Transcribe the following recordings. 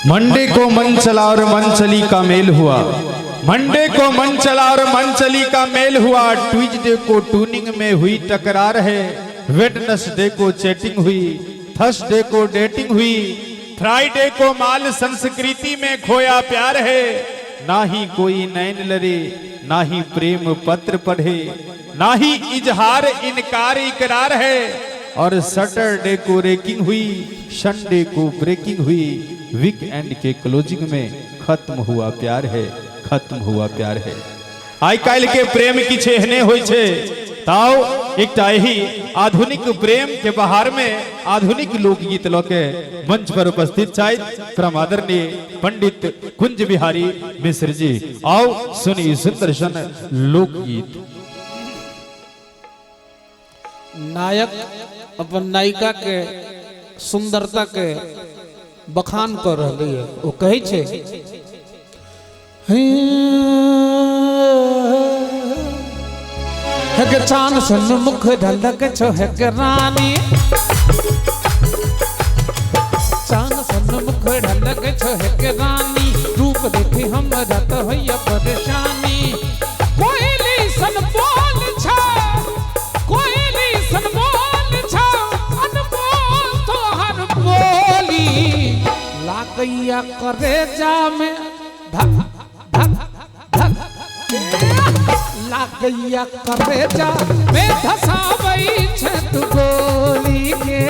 Monday को मन चला और मनचली का मेल हुआ। मंडे को मन चला और मनचली का मेल हुआ। ट्यूसडे को ट्यूनिंग में हुई टकरार है। वेडनेसडे को चैटिंग हुई। थर्सडे को डेटिंग हुई। फ्राइडे को माल संस्कृति में खोया प्यार है। ना ही कोई नैन लड़े, ना ही प्रेम पत्र पढ़े, ना ही इजहार इनकार इकरार है। और सैटरडे को रेकिंग हुई, संडे को ब्रेकिंग हुई। वीकेंड के क्लोजिंग में खत्म हुआ प्यार है, खत्म हुआ प्यार है। आई काल के प्रेम की छेहने हुई छे ताओ एक ही आधुनिक प्रेम के बहार में आधुनिक लोकगीत लोके मंच पर उपस्थित शायद परम आदरणीय पंडित कुंज बिहारी मिश्र जी। आओ सुनिए सुंदर सन लोकगीत। नायक अपन नायिका के सुंदरता के बखान कर रही है। वो कहे छे है के चांद सन मुख ढलक छो है के रानी, चांद सन मुख ढलक छो है के रानी। रूप देखी हम रत होया परेशानी। कोयली सन बोल छा, कोयली सन बोल छा, अनमोल तो हर बोली। लागैया करे जा में धक धक धक, लागैया करे जा में धसावई छत गोली के।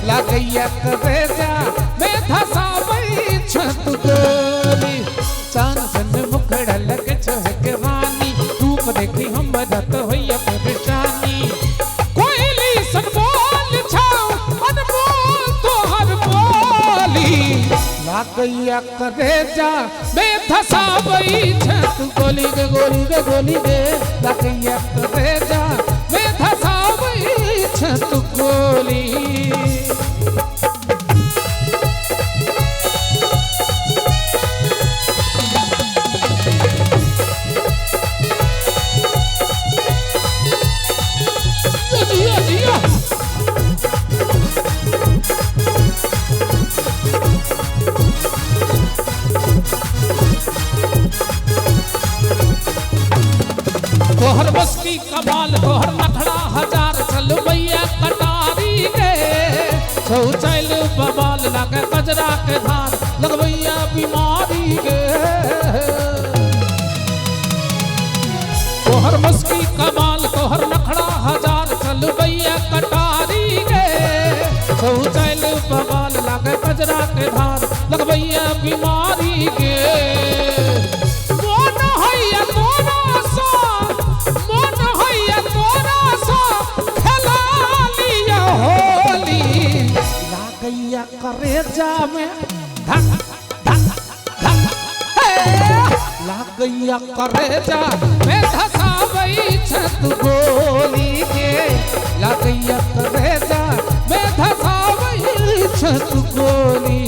लागैया करे जा में धसावई छत गोली। चांद सन मुखड़ा लग छहक रानी। रूप देखी हम बदत होया परेशानी। कोयली सन बोल छाओ, अनमोल तो हर बोली। लागैया करे जा में धसावई छत गोली के, गोली के गोली के। लागैया करे जा में धसावई छत गोली। तोहर बस की कमाल, तोहर नखड़ा हजार। चल भैया कटारी के छौ चल बबाल। लगे कजरा के धार लगभैया बीमारी के। तोहर बस की कमाल, तोहर नखड़ा हजार। चल भैया कटारी के छौ चल बबाल। लगे कजरा के धार लगभैया बीमारी के। लागैया करे जा में धक धक धक, लागैया करे जा में धसावई छत गोली के। लागैया करे जा में धसावई छत गोली।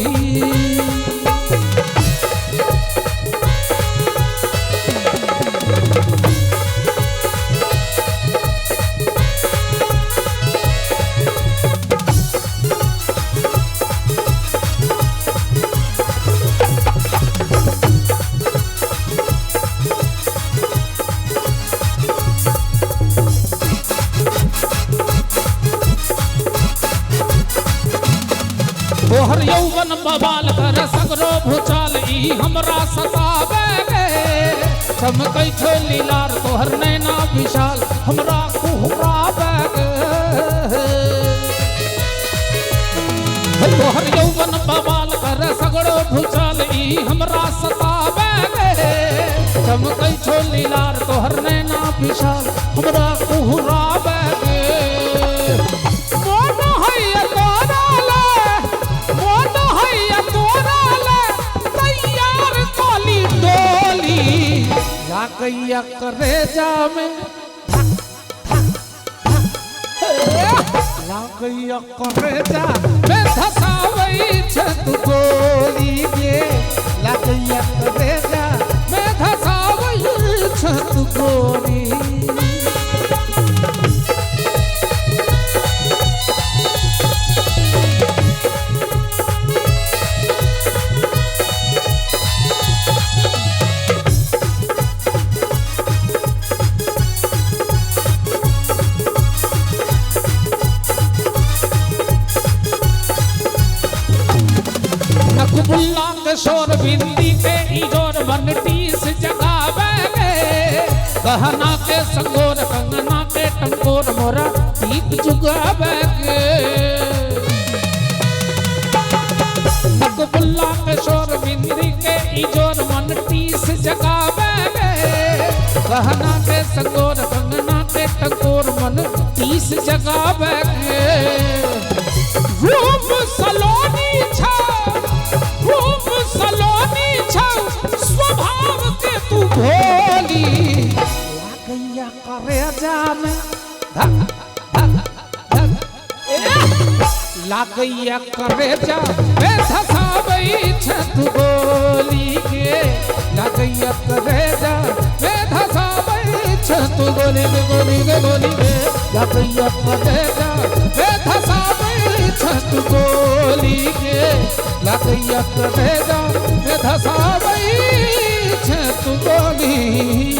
तोहर यौवन बवाल कर सगरो भूचाल। ई हमरा सतावे गे चमकै छो लीलार। तोहर नैना विशाल हमरा कुहरावे गे। तोहर यौवन बवाल कर सगरो भूचाल। ई हमरा सतावे गे चमकै छो लीलार। तोहर नैना विशाल हमरा कुहरावे गे। लागैया करे जा में धक धक धक, लागैया करे जा में धसावई छत गोली के। लागैया करे जा में धसावई छत गोली। किशोर बिंदी के इजोर बनटीस जगावे गे गहना के संगोर कंगना के टंकोर मोरा टीक जुगावे गे नकबुल्ला किशोर बिंदी के इजोर बनटीस जगावे गे गहना के संगोर कंगना के टंकोर मन 30 जगावे गे रूप सलोनी छा रूप सलोनी छा स्वभाव के तू भोली लागैया करे जाने धक धक धक लागैया करे जा मैं धसाबै छत गोली के लागैया करे जा मैं धसाबै छत गोली के गोली के गोली के लागैया करे जा मैं धसाबै छत गोली के लागैया करे जा मैं धसाबै छत गोली